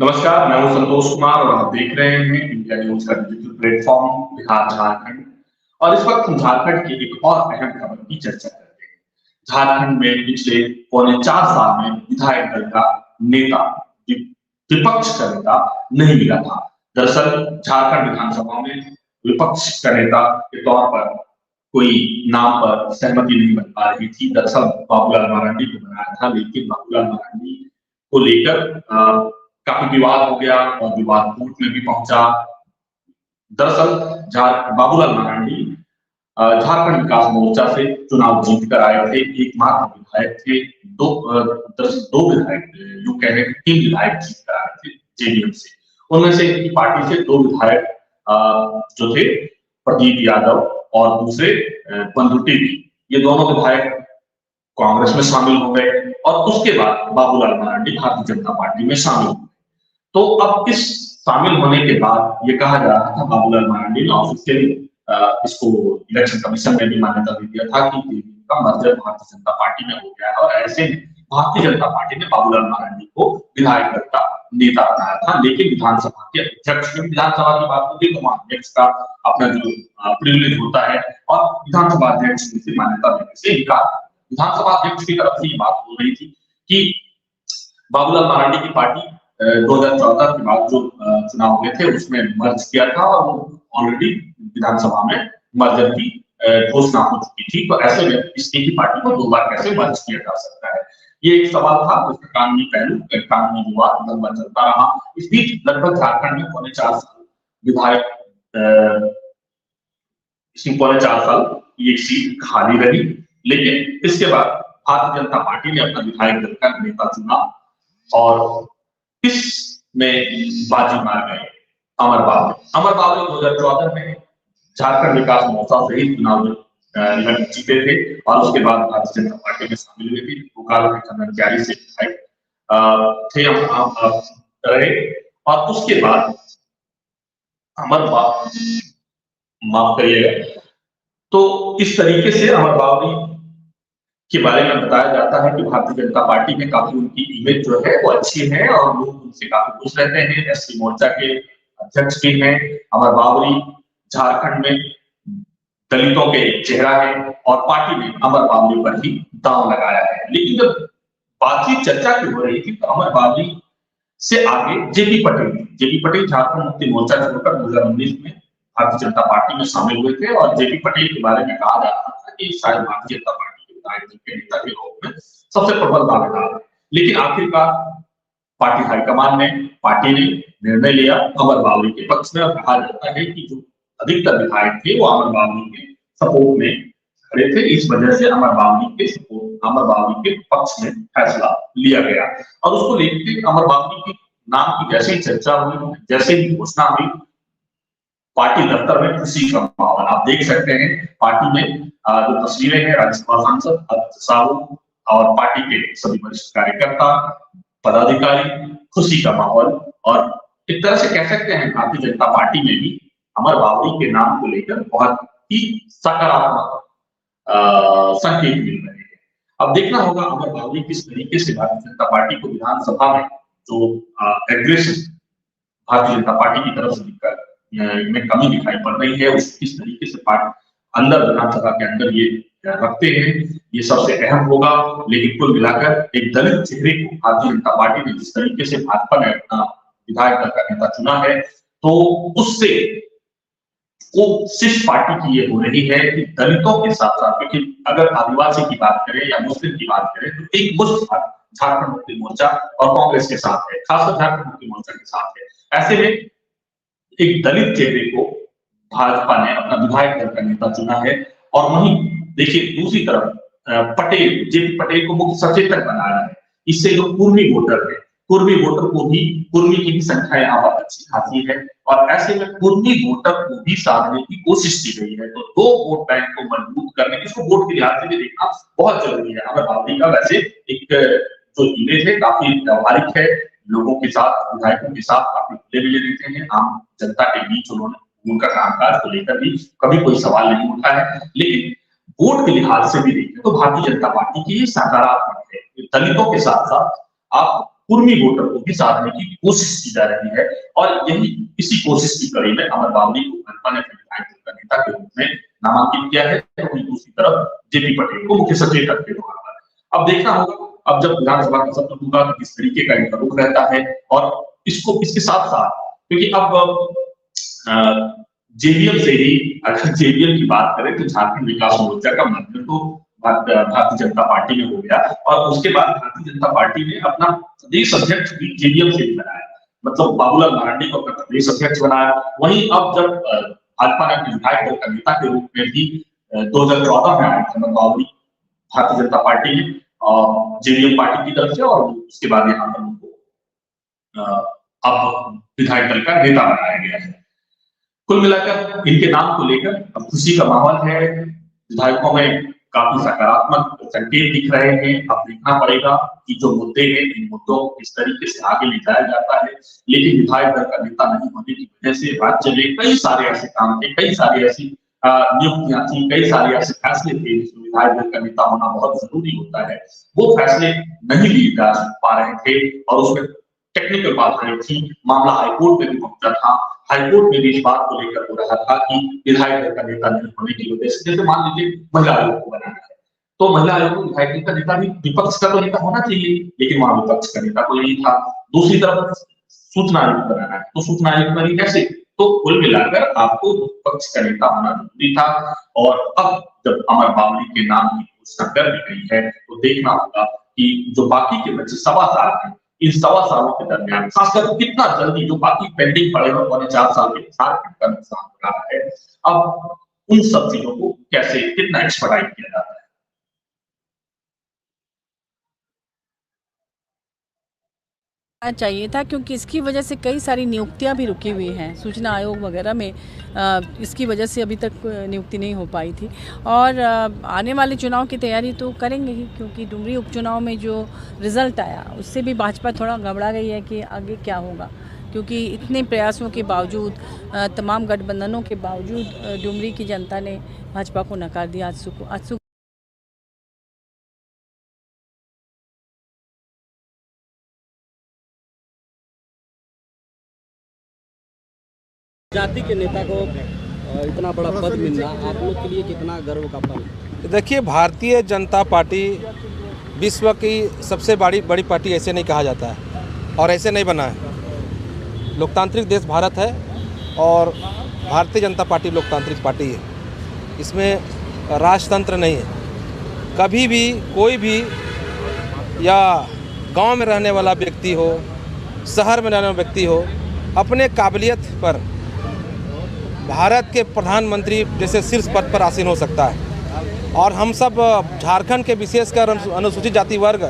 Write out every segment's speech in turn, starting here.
नमस्कार, मैं हूं संतोष कुमार और आप देख रहे हैं इंडिया न्यूज का डिजिटल प्लेटफॉर्म बिहार झारखंड। और इस वक्त हम झारखंड की एक और अहम खबर की चर्चा करते हैं। झारखंड में पिछले पौने 4 साल में विधायक दल का नेता, विपक्ष का नेता नहीं मिला था। दरअसल झारखंड विधानसभा में विपक्ष का नेता के तौर पर कोई नाम पर सहमति नहीं बन पा रही थी। दरअसल बाबूलाल मरांडी को बनाया था, लेकिन बाबूलाल मरांडी को लेकर काफी विवाद हो गया और विवाद कोर्ट में भी पहुंचा। दरअसल बाबूलाल मरांडी झारखंड विकास मोर्चा से चुनाव जीत कर आए थे। एकमात्र विधायक थे। दो विधायक, यूं कहें 3 विधायक जीत कर आए थे जेडीएम से। उनमें से एक पार्टी से 2 विधायक जो थे प्रदीप यादव और दूसरे बंधु टिर्डी, ये दोनों विधायक कांग्रेस में शामिल हो गए और उसके बाद बाबूलाल मरांडी भारतीय जनता पार्टी में शामिल हुए। तो अब इस शामिल होने के बाद ये कहा जा रहा था, बाबूलाल मरांडी ने ऑफिशियली इसको इलेक्शन कमीशन में भी मान्यता दे दिया था कि का मर्जर भारतीय जनता पार्टी में हो गया है। और ऐसे में भारतीय जनता पार्टी ने बाबूलाल मरांडी को विधायक दल का नेता बनाया था। लेकिन विधानसभा के अध्यक्ष, विधानसभा की बात होती है तो वहां अध्यक्ष का अपना जो प्रिविलेज होता है और विधानसभा अध्यक्ष से मान्यता देने से इनकार। विधानसभा अध्यक्ष की तरफ से ये बात हो रही थी कि बाबूलाल मरांडी की पार्टी 2014 के बाद जो चुनाव हुए थे उसमें मर्ज किया था और वो ऑलरेडी विधानसभा में मर्जर की घोषणा हो चुकी थी। तो ऐसे में इसकी पार्टी को 2 बार कैसे मर्ज किया जा सकता है, ये एक सवाल था। उसका कानूनी पहलू, कानूनी विवाद लंबा चलता रहा। इस बीच लगभग झारखंड में पौने 4 साल विधायक पौने 4 साल ये सीट खाली रही। लेकिन इसके बाद भारतीय जनता पार्टी ने अपना विधायक दल का नेता चुना और इसमें बाजी मार गए अमर बाबू 2014 में झारखंड विकास मोर्चा से ही चुनाव जीते थे और उसके बाद भारतीय जनता पार्टी में शामिल हुए थे। गोपाल चंद्र त्यागी से विधायक थे रहे और उसके बाद माफ करिएगा। तो इस तरीके से अमर बाबू के बारे में बताया जाता है कि भारतीय जनता पार्टी में काफी उनकी इमेज जो है वो अच्छी है और लोग उनसे काफी खुश रहते हैं। एससी मोर्चा के अध्यक्ष भी हैं। अमर बावरी झारखंड में दलितों के चेहरा है और पार्टी ने अमर बावरी पर ही दांव लगाया है। लेकिन जब बातचीत चर्चा की हो रही थी तो अमर बावरी से आगे जेपी पटेल झारखंड मुक्ति मोर्चा छोड़कर 2019 में भारतीय जनता पार्टी में शामिल हुए थे और जेपी पटेल के बारे में कहा जा रहा था कि शायद भारतीय जनता पार्टी के नेता के रूप में सबसे प्रबल दावेदार है। लेकिन आखिरकार पार्टी ने निर्णय लिया अमर बावरी के पक्ष में और कहा जाता है कि जो अधिकतर विधायक थे वो अमर बावरी के सपोर्ट में खड़े थे। इस वजह से अमर बावरी के पक्ष में फैसला लिया गया और उसको लेकर अमर बावरी के नाम की जैसे ही चर्चा हुई, जैसे ही घोषणा हुई, पार्टी दफ्तर में खुशी का माहौल आप देख सकते हैं। पार्टी में जो तस्वीरें हैं राज्यसभा सांसद साहू और पार्टी के सभी वरिष्ठ कार्यकर्ता, पदाधिकारी, खुशी का माहौल। और एक तरह से कह सकते हैं भारतीय जनता पार्टी में भी अमर बावरी के नाम को लेकर बहुत ही सकारात्मक संकेत मिल रहे हैं। अब देखना होगा अमर बावरी किस तरीके से भारतीय जनता पार्टी को विधानसभा में जो एग्रेशन भारतीय जनता पार्टी की तरफ से में कमी दिखाई पड़ रही है, उस किस तरीके से पार्टी अंदर विधानसभा के अंदर ये रखते हैं, ये सबसे अहम होगा। लेकिन कुल मिलाकर एक दलित चेहरे को भारतीय जनता पार्टी ने जिस तरीके से भाजपा ने अपना विधायक दल का नेता चुना है, तो उससे कोशिश पार्टी की ये हो रही है कि दलितों के साथ साथ, क्योंकि अगर आदिवासी की बात करें या मुस्लिम की बात करें तो एक मुश्त झारखंड मुक्ति मोर्चा और कांग्रेस के साथ है, खासकर झारखंड मुक्ति मोर्चा के साथ है। ऐसे में एक दलित चेहरे को भाजपा ने अपना विधायक दल का नेता चुना है। और वहीं देखिए दूसरी तरफ जेपी पटेल को मुख्य सचेतक बनाया है। इससे जो कुर्मी वोटर कुर्मी की भी संख्या यहाँ पर अच्छी खासी है और ऐसे में कुर्मी वोटर को भी साधने की कोशिश की गई है। तो 2 वोट बैंक को मजबूत करने, इसको वोट के लिहाज से भी देखना बहुत जरूरी है। अमर बावरी का वैसे एक जो इमेज है काफी व्यवहारिक है, लोगों के साथ, विधायकों के साथ काफी खुले मिले रहते हैं। आम जनता के बीच उनका कामकाज को लेकर भी कभी कोई सवाल नहीं उठा है। लेकिन वोट के लिहाज से भी देखें तो भारतीय जनता पार्टी की ये सकारात्मक है। दलितों के साथ साथ आप कुर्मी वोटर को भी साधने की कोशिश की जा रही है। और यही इसी कोशिश की कड़ी में अमर बावली को भाजपा ने विधायक दल का नेता के रूप में नामांकित किया है। वहीं दूसरी तरफ जेपी पटेल को मुख्य सचेतक के तौर पर अब देखना होगा, अब जब विधानसभा का सत्र होगा तो किस तरीके का इनका रुख रहता है। और इसके साथ साथ, क्योंकि अब जेवीएम से ही, अगर जेवीएम की बात करें तो झारखंड विकास मोर्चा का मंत्र तो भारतीय जनता पार्टी में हो गया, और उसके बाद भारतीय जनता पार्टी ने अपना प्रदेश अध्यक्ष भी जेवीएम से ही बनाया, मतलब बाबूलाल मरांडी को अपना प्रदेश अध्यक्ष बनाया। वहीं अब जब भाजपा ने विधायक दल का नेता के रूप में भी 2014 में आए थे बावली भारतीय जनता पार्टी ने जेवीएम पार्टी की तरफ से, और उसके बाद यहाँ पर उनको अब विधायक दल का नेता बनाया गया है। कुल मिलाकर इनके नाम को लेकर अब खुशी का माहौल है, विधायकों में काफी सकारात्मक संकेत दिख रहे हैं। अब देखना पड़ेगा कि जो मुद्दे हैं, इन मुद्दों को किस तरीके से आगे ले जाया जाता है। लेकिन विधायक दल का नेता नहीं होने की वजह से राज्य में कई सारे ऐसे काम थे, कई सारी ऐसी नियुक्तियां थी, कई सारे ऐसे फैसले थे जिसमें विधायक दल का नेता होना बहुत जरूरी होता है। वो फैसले नहीं लिए जा पा रहे थे और उसमें टेक्निकल बाधाएं थी। मामला हाईकोर्ट में भी पहुंचा था। हाईकोर्ट में भी इस बात को लेकर हो रहा था कि विधायक दल का नेता नहीं होने की वजह से, जैसे मान लीजिए महिला आयोग को बनाना है, तो महिला आयोग में विधायक दल का नेता भी विपक्ष का तो नेता होना चाहिए, लेकिन वहां विपक्ष का नेता कोई नहीं था। दूसरी तरफ सूचना आयोग बनाना है, तो सूचना आयोग बनी कैसे? तो कुल मिलाकर आपको विपक्ष का नेता होना जरूरी था। और अब जब अमर बावली के नाम की घोषणा कर दी गई है, तो देखना होगा कि जो बाकी के बच्चे 1.25 साल इन 1.25 सालों के दरमियान खासकर कितना जल्दी जो बाकी पेंडिंग पड़े हुए 4.5 साल के झारखंड का नुकसान हो रहा है, अब उन सब चीजों को कैसे कितना एक्सपर्टाइज किया जाता है। चाहिए था, क्योंकि इसकी वजह से कई सारी नियुक्तियां भी रुकी हुई हैं। सूचना आयोग वगैरह में इसकी वजह से अभी तक नियुक्ति नहीं हो पाई थी। और आने वाले चुनाव की तैयारी तो करेंगे ही, क्योंकि डुमरी उपचुनाव में जो रिज़ल्ट आया उससे भी भाजपा थोड़ा घबरा गई है कि आगे क्या होगा, क्योंकि इतने प्रयासों के बावजूद, तमाम गठबंधनों के बावजूद डुमरी की जनता ने भाजपा को नकार दिया। आज जाति के नेता को इतना बड़ा पद मिलना आप लोग के लिए कितना गर्व का पल है? देखिए, भारतीय जनता पार्टी विश्व की सबसे बड़ी पार्टी ऐसे नहीं कहा जाता है और ऐसे नहीं बना है। लोकतांत्रिक देश भारत है और भारतीय जनता पार्टी लोकतांत्रिक पार्टी है। इसमें राजतंत्र नहीं है। कभी भी कोई भी या गांव में रहने वाला व्यक्ति हो, शहर में रहने वाला व्यक्ति हो, अपने काबिलियत पर भारत के प्रधानमंत्री जैसे शीर्ष पद पर आसीन हो सकता है। और हम सब झारखंड के विशेषकर अनुसूचित जाति वर्ग,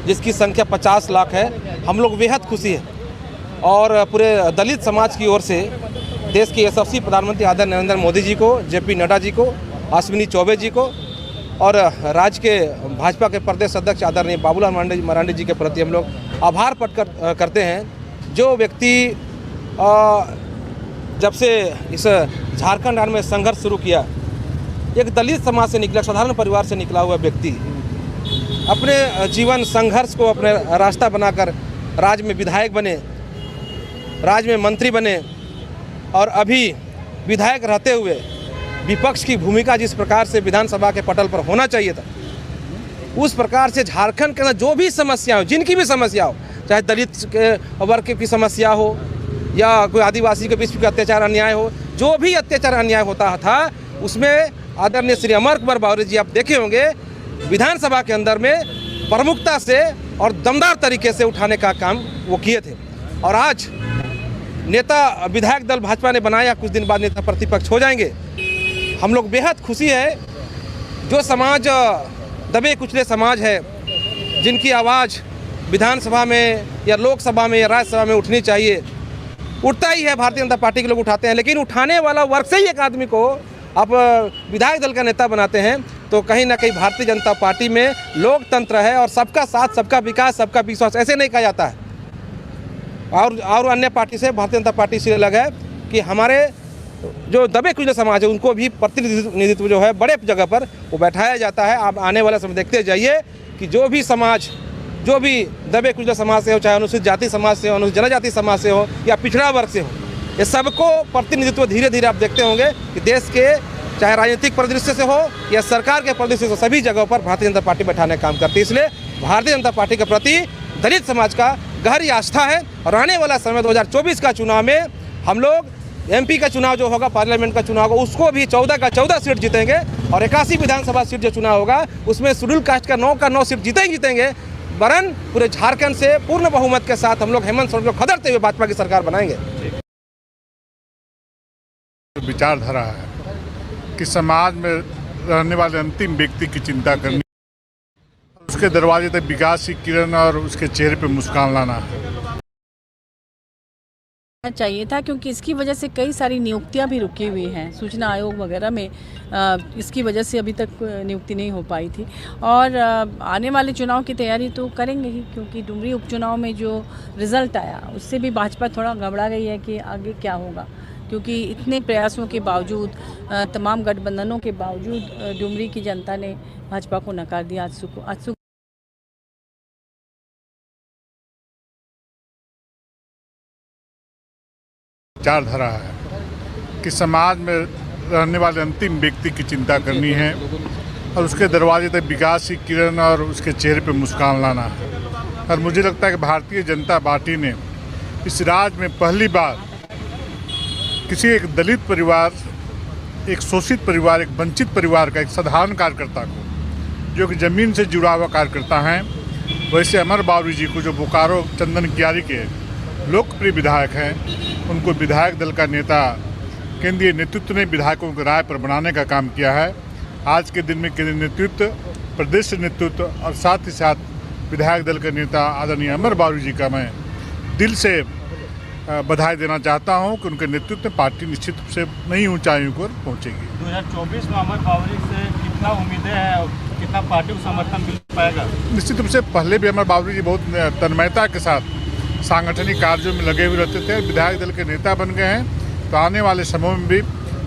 जिसकी संख्या 50 लाख है, हम लोग बेहद खुशी है। और पूरे दलित समाज की ओर से देश के यशस्वी प्रधानमंत्री आदरणीय नरेंद्र मोदी जी को, जेपी नड्डा जी को, अश्विनी चौबे जी को और राज्य के भाजपा के प्रदेश अध्यक्ष आदरणीय बाबूलाल मरांडी जी के प्रति हम लोग आभार प्रकट करते हैं। जो व्यक्ति जब से इस झारखंड आने में संघर्ष शुरू किया, एक दलित समाज से निकला, साधारण परिवार से निकला हुआ व्यक्ति अपने जीवन संघर्ष को अपने रास्ता बनाकर राज्य में विधायक बने, राज्य में मंत्री बने, और अभी विधायक रहते हुए विपक्ष की भूमिका जिस प्रकार से विधानसभा के पटल पर होना चाहिए था, उस प्रकार से झारखंड के अंदर जो भी समस्या हो, जिनकी भी समस्या हो, चाहे दलित के वर्ग की समस्या हो या कोई आदिवासी के बीच में अत्याचार अन्याय हो, जो भी अत्याचार अन्याय होता था, उसमें आदरणीय श्री अमर कुमार बावरी जी आप देखे होंगे विधानसभा के अंदर में प्रमुखता से और दमदार तरीके से उठाने का काम वो किए थे। और आज नेता विधायक दल भाजपा ने बनाया, कुछ दिन बाद नेता प्रतिपक्ष हो जाएंगे। हम लोग बेहद खुशी है। जो समाज दबे कुचले समाज है, जिनकी आवाज़ विधानसभा में या लोकसभा में या राज्यसभा में उठनी चाहिए, उठता ही है। भारतीय जनता पार्टी के लोग उठाते हैं, लेकिन उठाने वाला वर्ग से ही एक आदमी को आप विधायक दल का नेता बनाते हैं, तो कहीं ना कहीं भारतीय जनता पार्टी में लोकतंत्र है और सबका साथ, सबका विकास, सबका विश्वास ऐसे नहीं कहा जाता है। और अन्य पार्टी से भारतीय जनता पार्टी से अलग है कि हमारे जो दबे कुचले समाज है उनको भी प्रतिनिधित्व जो है बड़े जगह पर वो बैठाया जाता है। आप आने वाला समय देखते जाइए कि जो भी समाज जो भी दबे कुचले समाज से हो, चाहे अनुसूचित जाति समाज से हो, अनुसूचित जनजाति समाज से हो या पिछड़ा वर्ग से हो, ये सबको प्रतिनिधित्व धीरे धीरे आप देखते होंगे कि देश के चाहे राजनीतिक परिदृश्य से हो या सरकार के परिदृश्य से सभी जगहों पर भारतीय जनता पार्टी बैठाने का काम करती है। इसलिए भारतीय जनता पार्टी के प्रति दलित समाज का गहरी आस्था है और आने वाला समय 2024 का चुनाव में हम लोग MP का चुनाव जो होगा, पार्लियामेंट का चुनाव होगा, उसको भी 14 का 14 सीट जीतेंगे और 81 विधानसभा सीट जो चुनाव होगा उसमें शेड्यूल कास्ट का 9 का 9 सीट जीतेंगे। वरन पूरे झारखंड से पूर्ण बहुमत के साथ हम लोग हेमंत सोरेन को खदेड़ते हुए भाजपा की सरकार बनाएंगे। विचारधारा है कि समाज में रहने वाले अंतिम व्यक्ति की चिंता करनी, उसके दरवाजे तक विकास की किरण और उसके चेहरे पे मुस्कान लाना चाहिए था, क्योंकि इसकी वजह से कई सारी नियुक्तियां भी रुकी हुई हैं सूचना आयोग वगैरह में। इसकी वजह से अभी तक नियुक्ति नहीं हो पाई थी और आने वाले चुनाव की तैयारी तो करेंगे ही, क्योंकि डुमरी उपचुनाव में जो रिज़ल्ट आया उससे भी भाजपा थोड़ा घबरा गई है कि आगे क्या होगा, क्योंकि इतने प्रयासों के बावजूद, तमाम गठबंधनों के बावजूद डुमरी की जनता ने भाजपा को नकार दिया। आज विचारधारा है कि समाज में रहने वाले अंतिम व्यक्ति की चिंता करनी है और उसके दरवाजे तक विकास की किरण और उसके चेहरे पे मुस्कान लाना है। और मुझे लगता है कि भारतीय जनता पार्टी ने इस राज्य में पहली बार किसी एक दलित परिवार, एक शोषित परिवार, एक वंचित परिवार का एक साधारण कार्यकर्ता को, जो कि ज़मीन से जुड़ा हुआ कार्यकर्ता हैं, वैसे अमर बावरी जी को, जो बोकारो चंदन कियारी के लोकप्रिय विधायक हैं, उनको विधायक दल का नेता केंद्रीय नेतृत्व ने विधायकों की राय पर बनाने का काम किया है। आज के दिन में केंद्रीय नेतृत्व, प्रदेश नेतृत्व और साथ ही साथ विधायक दल के नेता आदरणीय अमर बावरी जी का मैं दिल से बधाई देना चाहता हूं कि उनके नेतृत्व में पार्टी निश्चित रूप से नई ऊंचाइयों पर पहुंचेगी। 2024 में अमर बावरी से कितना उम्मीदें हैं और कितना पार्टी को समर्थन मिल पाएगा? निश्चित रूप से पहले भी अमर बावरी जी बहुत तन्मयता के साथ सांगठनिक कार्यों में लगे हुए रहते थे, विधायक दल के नेता बन गए हैं। तो आने वाले समय में भी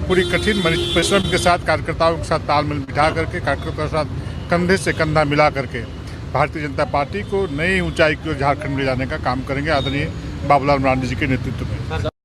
पूरी कठिन परिश्रम के साथ कार्यकर्ताओं के साथ तालमेल बिठा करके, कार्यकर्ताओं के साथ कंधे से कंधा मिला करके भारतीय जनता पार्टी को नई ऊंचाई की ओर झारखंड ले जाने का काम करेंगे आदरणीय बाबूलाल मरांडी जी के नेतृत्व में।